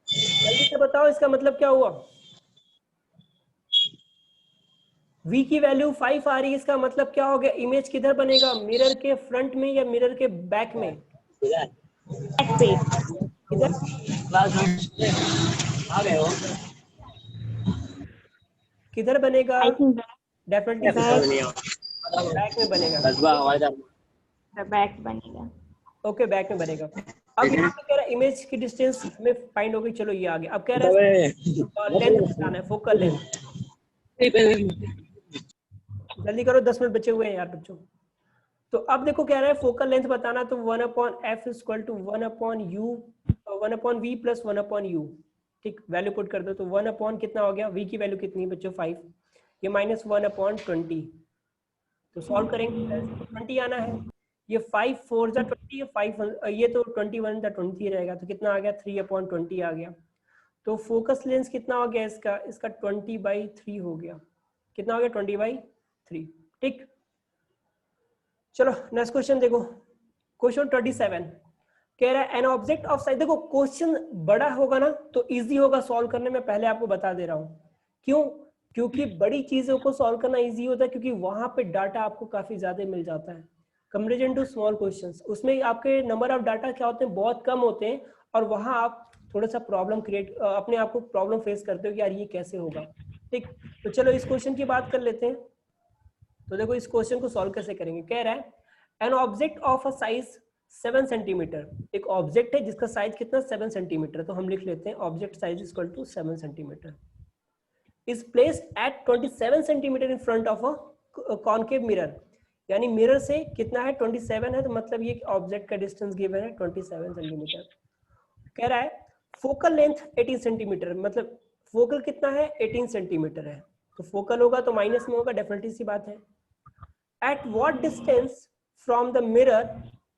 जल्दी से बताओ इसका मतलब क्या हुआ। v की वैल्यू 5 आ रही है, इसका मतलब क्या हो गया, इमेज किधर बनेगा, मिरर के फ्रंट में या मिरर के बैक में, बैक पे। किधर, किधर बनेगा, आई थिंक डेफिनेटली बैक में बनेगा, बैक बनेगा। ओके बैक में बनेगा। अब यहाँ पे कह रहा है इमेज की डिस्टेंस हमें फाइंड हो गई, चलो ये आ गया। अब कह रहा है लेंथ बताना है, फोकल लेंथ, जल्दी करो 10 मिनट बचे हुए हैं यार बच्चों। तो अब देखो कह रहा है फोकल लेंथ बताना, तो 1/f equal to 1/u 1/v plus 1/u, ठीक, वैल्यू पुट कर दो, तो 1 कितना हो गया, v की वैल्यू कितनी है बच्चों 5, ये -1/20, तो सॉल्व करेंगे 20 आना है, ये 5 4 जा 20, ये 5 ये तो 21 जा 20 रहेगा, तो कितना आ गया 3/20 आ गया। तो फोकस लेंस कितना हो गया इसका, इसका 20/3 हो गया, कितना हो गया 20/3, ठीक। चलो नेक्स्ट क्वेश्चन देखो, क्वेश्चन 27 कह रहा है एन ऑब्जेक्ट ऑफ साइज, देखो क्वेश्चन बड़ा होगा ना तो इजी होगा सॉल्व करने में, पहले आपको बता दे रहा हूँ क्यों, क्योंकि बड़ी चीजों को सॉल्व करना इजी होता है क्योंकि वहां पे डाटा आपको काफी ज्यादा मिल जाता है कंपेरिजन टू स्मॉल क्वेश्चंस, उसमें आपके नंबर ऑफ डाटा क्या होते हैं, बहुत कम होते हैं, और वहां आप थोड़ा सा प्रॉब्लम क्रिएट, अपने आप को प्रॉब्लम फेस करते हो कि यार ये कैसे होगा, ठीक। तो चलो इस क्वेश्चन की बात कर लेते हैं। तो देखो इस क्वेश्चन को सॉल्व कैसे करेंगे, कह रहा है an object of a size 7 centimetre, एक ऑब्जेक्ट है जिसका साइज कितना 7 सेंटीमीटर, तो हम लिख लेते हैं object size equal to 7 centimetre, is placed at 27 centimetre in front of a concave mirror, यानी मिरर से कितना है 27 है, तो मतलब ये ऑब्जेक्ट का डिस्टेंस गिवन है 27 सेंटीमीटर। कह रहा है फोकल लेंथ 18 सेंटीमीटर, मतलब फोकल कितना है 18 सेंटीमीटर है, तो फोकल होगा तो माइनस में होगा, डेफिनेटली सी बात है। At what distance from the mirror,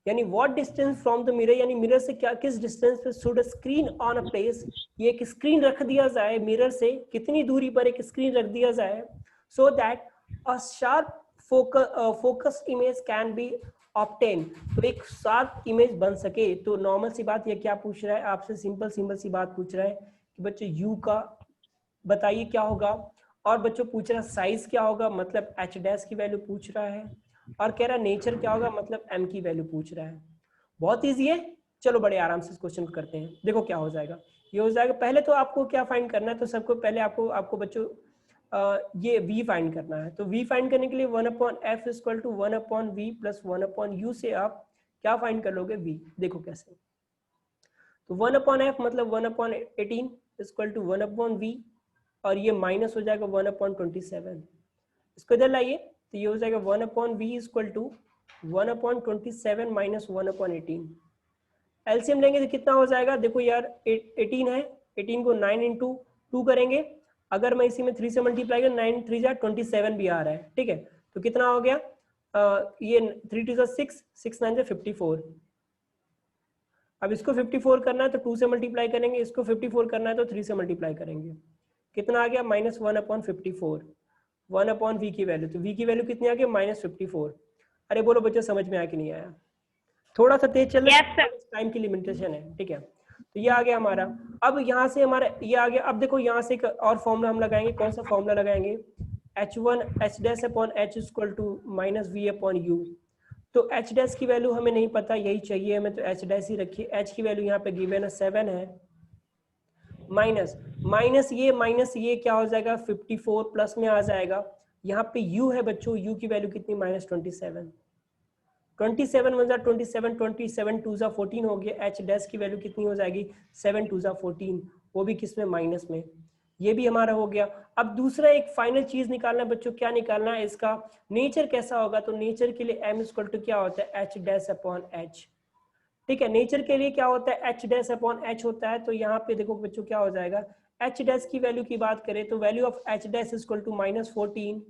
यानी what distance from the mirror, यानी मिरर से क्या किस डिस्टेंस पे should screen on a place, ये एक स्क्रीन रख दिया जाए, मिरर से कितनी दूरी पर एक स्क्रीन रख दिया जाए, so that a sharp focus image can be obtain, तो एक शार्प इमेज बन सके। तो नॉर्मल सी बात, ये क्या पूछ रहा है आपसे, सिंपल सी बात पूछ रहा है कि बच्चों यू का बताइए क्या होगा, और बच्चों पूछ रहा है साइज क्या होगा, मतलब एच डैश की वैल्यू पूछ रहा है, और कह रहा है नेचर क्या होगा, मतलब एम की वैल्यू पूछ रहा है। बहुत ईजी है, चलो बड़े आराम से इस क्वेश्चन को करते हैं। देखो क्या हो जाएगा, ये हो जाएगा, पहले तो आपको क्या फाइंड करना है, तो सबको पहले आपको बच्चों ये v फाइंड करना है। तो v फाइंड करने के लिए 1/f equal to 1/v plus 1/u से आप क्या फाइंड कर लोगे v, देखो कैसे। तो 1/f मतलब 1/18 इक्वल टू 1/v, और ये माइनस हो जाएगा 1/27, इसको इधर लाइए, तो ये हो जाएगा 1/v equal to 1/27 minus 1/18, LCM लेंगे तो कितना हो जाएगा, देखो यार 18 है, 18 को 9 इंटू 2 करेंगे, अगर मैं इसी में 3 से मल्टीप्लाई करूँ 9 3 जा 27 भी आ रहा है, ठीक है, तो कितना हो गया ये 3 2 6 6 9 जा 54, अब इसको 54 करना है तो 2 से मल्टीप्लाई करेंगे, इसको 54 करना है तो 3 से मल्टीप्लाई करेंगे, कितना आ गया -1/54, 1/v की वैल्यू, तो v की वैल्यू कितनी आ गई -54। अरे बोलो बच्चों समझ में आया कि नहीं आया, थोड़ा सा तेज चल रहा है, टाइम की लिमिटेशन है, ठीक है। तो ये आ गया हमारा, अब यहाँ से हमारा ये आ गया, अब देखो यहाँ से एक और फॉर्मूला हम लगाएंगे, कौन सा फॉर्मूला लगाएंगे, h1 h dash upon h equal to -v upon u, तो h डैश की वैल्यू हमें नहीं पता, यही चाहिए हमें, तो h डैश ही रखिए, h की वैल्यू यहाँ पे गिवन है 7 है, माइनस ये क्या हो जाएगा 54 प्लस में आ जाएगा, यहाँ पे u है बच्चों, u की वैल्यू कितनी -27, 27 1 जा 27, 27 2 जा 14 हो गया, h डैश की वैल्यू कितनी हो जाएगी 7 2 जा 14, वो भी किस में माइनस में, ये भी हमारा हो गया। अब दूसरा एक फाइनल चीज निकालना है बच्चों, क्या निकालना है, इसका नेचर कैसा होगा। तो नेचर के लिए m इक्वल टू क्या होता है, h डैश अपॉन h। ठीक है, नेचर के लिए क्या होता है, h डैश अपॉन h होता है। तो यहाँ पे देखो बच्चों क्या हो जाएगा, h डैश की वैल्यू की बात करें तो value of h dash equal to -14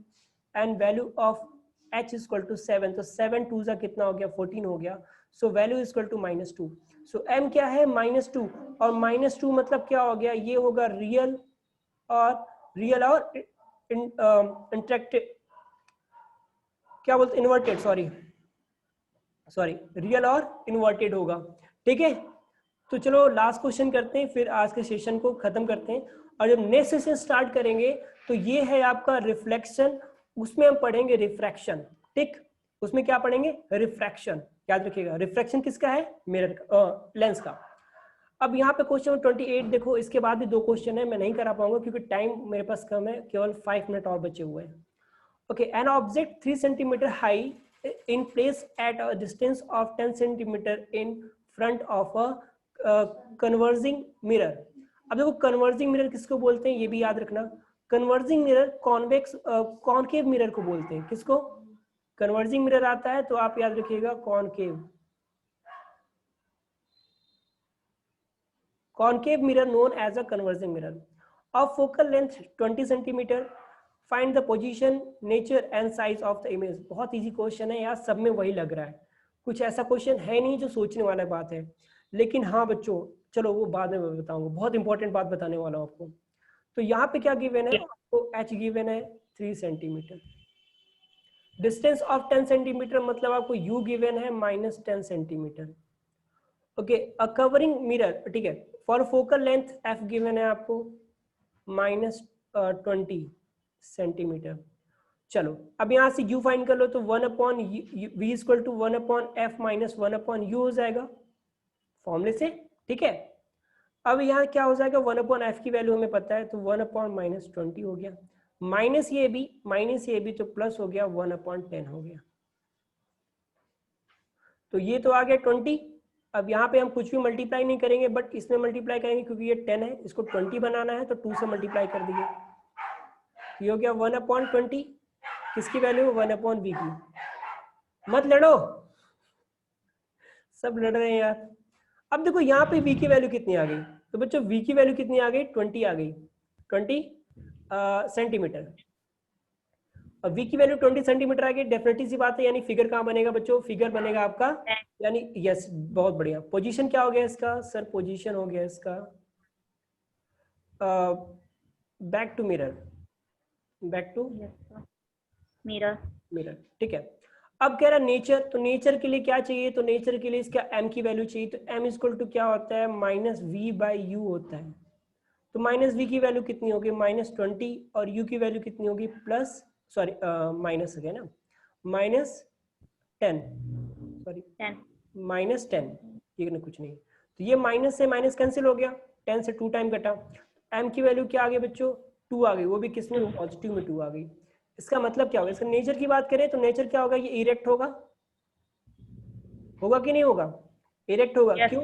and value of h equal to 7। तो 7 टू कितना हो गया, 14 हो गया। So value equal to -2। So m क्या है, -2, और -2 मतलब क्या हो गया, ये होगा रियल और इंटरेक्टिव, क्या बोलते, इन्वर्टेड, सॉरी रियल और इन्वर्टेड होगा। ठीक है, तो चलो लास्ट क्वेश्चन करते हैं, फिर आज के सेशन को खत्म करते हैं। और जब नेक्स्ट सेशन स्टार्ट करेंगे तो ये है आपका रिफ्लेक्शन, उसमें हम पढ़ेंगे रिफ्रैक्शन। ठीक, उसमें क्या पढ़ेंगे, रिफ्रैक्शन, याद रखिएगा। रिफ्रैक्शन किसका है, मिरर का, लेंस का। अब यहाँ पे क्वेश्चन 28 देखो, इसके बाद भी 2 क्वेश्चन है, मैं नहीं करा पाऊंगा क्योंकि टाइम मेरे पास कम है, केवल 5 मिनट और बचे हुए हैं। Okay, an object 3 centimetre high in place at a distance of 10 centimeter in front of a converging mirror। अब देखो converging mirror किसको बोलते हैं, ये भी याद रखना। converging mirror convex concave mirror को बोलते हैं। किसको, converging mirror आता है तो आप याद रखिएगा concave mirror known as a converging mirror of focal length 20 centimeter। Find the position, nature and size of the image. बहुत इजी क्वेश्चन है यार, सब में वही लग रहा है, कुछ ऐसा क्वेश्चन है नहीं जो सोचने वाला बात है। लेकिन हाँ बच्चों, चलो वो बाद में मैं बताऊंगा, बहुत इंपॉर्टेंट बात बताने वाला हूँ आपको। तो यहाँ पे क्या गिवन है, तो एच गिवन है 3 सेंटीमीटर, डिस्टेंस ऑफ 10 सेंटीमीटर मतलब आपको यू गिवन है -10 centimetre. Okay, a covering mirror, ठीक है, for focal length F given है आपको -20 सेंटीमीटर। चलो अब यहाँ से u फाइंड कर लो, तो 1 upon v equal to 1 upon f minus 1 upon u हो जाएगा फॉर्मूले से। ठीक है, अब यहाँ क्या हो जाएगा, 1 अपॉन f की वैल्यू हमें पता है, तो 1 अपॉन -20 हो गया, माइनस ये भी तो प्लस हो गया, 1 अपॉन 10 हो गया। तो ये तो आ गया 20। अब यहाँ पे हम कुछ भी मल्टीप्लाई नहीं करेंगे, बट इसमें मल्टीप्लाई करेंगे क्योंकि ये 10 है, इसको 20 बनाना है तो 2 से मल्टीप्लाई कर दिए। ये हो गया 1 अपॉन 20, किसकी वैल्यू, 1 अपॉन v की। मत लड़ो, सब लड़ रहे हैं यार। अब देखो यहाँ पे v की वैल्यू कितनी आ गई, तो बच्चों v की वैल्यू कितनी आ गई, 20 आ गई, 20 सेंटीमीटर। अब v की वैल्यू 20 सेंटीमीटर आ गई, डेफिनेटली सी बात है, यानी फिगर कहाँ बनेगा बच्चों, फिगर बनेगा आपका, यानी यस, बहुत बढ़िया। पोजीशन क्या हो गया इसका, सर पोजीशन हो गया इसका back to mirror, back to mirror. ठीक है, अब कह रहा नेचर, तो नेचर के लिए क्या चाहिए, तो नेचर के लिए इसका m की वैल्यू चाहिए, तो m इक्वल टू क्या होता है, -v/u होता है। तो -v की वैल्यू कितनी होगी, -20, और u की वैल्यू कितनी होगी, प्लस, सॉरी माइनस है ना, -10, सॉरी -10, ये ना कुछ नहीं, तो ये माइनस से माइनस कैंसिल हो गया, 10 से 2 टाइम कटा, m की वैल्यू क्या आ गई बच्चों, 2 आ गई, वो भी किसमें, पॉजिटिव में 2 आ गई। इसका मतलब क्या होगा, इसका नेचर की बात करें तो नेचर क्या होगा, ये इरेक्ट होगा कि नहीं होगा, इरेक्ट होगा। yes, क्यों,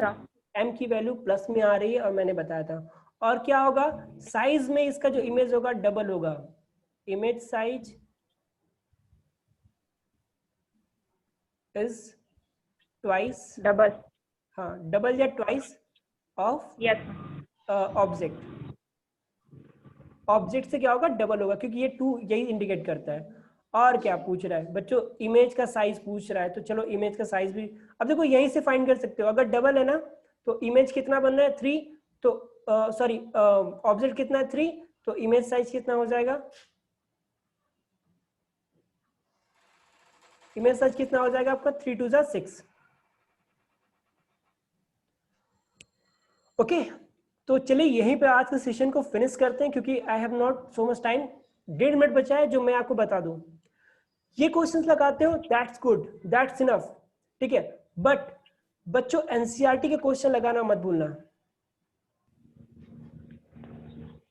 m की वैल्यू प्लस में आ रही है, और मैंने बताया था। और क्या होगा, साइज में इसका जो इमेज होगा डबल होगा, image size is twice, double, हाँ डबल या ट्वाइस ऑफ ऑब्जेक्ट, ऑब्जेक्ट से क्या होगा, डबल होगा, क्योंकि ये 2 यही इंडिकेट करता है। और क्या पूछ रहा है बच्चों, इमेज का साइज पूछ रहा है, तो चलो इमेज का साइज भी अब देखो यहीं से फाइंड कर सकते हो। अगर डबल है ना तो इमेज कितना बन रहा है, 3, तो सॉरी ऑब्जेक्ट कितना है, 3, तो इमेज साइज कितना हो जाएगा, इमेज साइज कितना हो जाएगा आपका, 3 2 6। ओके, तो चलिए यहीं पे आज के सेशन को फिनिश करते हैं, क्योंकि I have not so much time, 1.5 minute बचा है जो मैं आपको बता दूं। ये क्वेश्चंस लगाते हो, दैट्स गुड, दैट्स इनफ, ठीक है, बट बच्चों एनसीईआरटी के क्वेश्चन लगाना मत भूलना।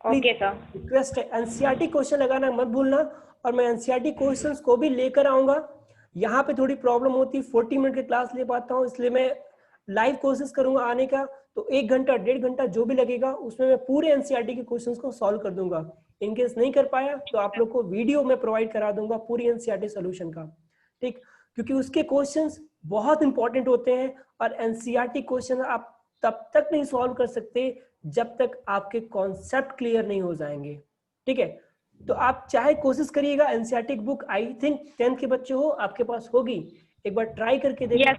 ओके सर, रिक्वेस्ट है, एनसीईआरटी क्वेश्चन लगाना मत भूलना, और मैं एनसीईआरटी क्वेश्चंस को भी लेकर आऊंगा। यहाँ पे थोड़ी प्रॉब्लम होती है, 40 मिनट की क्लास ले पाता हूँ, इसलिए मैं लाइव कोशिश करूंगा आने का, तो 1 घंटा 1.5 घंटा जो भी लगेगा उसमें मैं पूरे एनसीईआरटी के क्वेश्चंस को सॉल्व कर दूंगा। इनकेस नहीं कर पाया तो आप लोग को वीडियो में प्रोवाइड करा दूंगा पूरी एनसीईआरटी सॉल्यूशन का, ठीक, क्योंकि उसके क्वेश्चंस बहुत इंपॉर्टेंट होते हैं। और एनसीईआरटी क्वेश्चन आप तब तक नहीं सॉल्व कर सकते जब तक आपके कॉन्सेप्ट क्लियर नहीं हो जाएंगे, ठीक है। तो आप चाहे कोशिश करिएगा, NCERT book I think 10th के बच्चे हो आपके पास होगी, एक बार ट्राई करके देखिए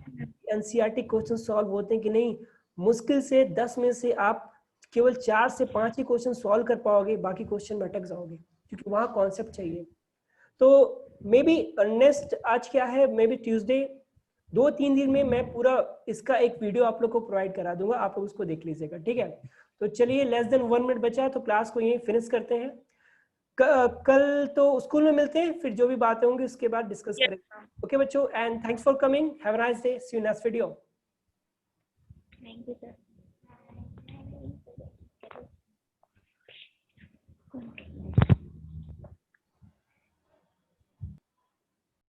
एनसीईआरटी क्वेश्चन सॉल्व होते हैं कि नहीं। मुश्किल से 10 में से आप केवल 4 से 5 ही क्वेश्चन सॉल्व कर पाओगे, बाकी क्वेश्चन में अटक जाओगे क्योंकि वहां कॉन्सेप्ट चाहिए। तो मे बी नेक्स्ट, आज क्या है, मे बी ट्यूसडे, 2-3 दिन में मैं पूरा इसका एक वीडियो आप लोग को प्रोवाइड करा दूंगा, आप लोग उसको देख लीजिएगा, ठीक है। तो चलिए, लेस देन 1 मिनट बचा है तो क्लास को यहीं फिनिश करते हैं। कल तो स्कूल में मिलते हैं, फिर जो भी बातें होंगी उसके बाद डिस्कस करेंगे। ओके बच्चों, and thanks for coming, have a nice day, see you next video. Thank you sir.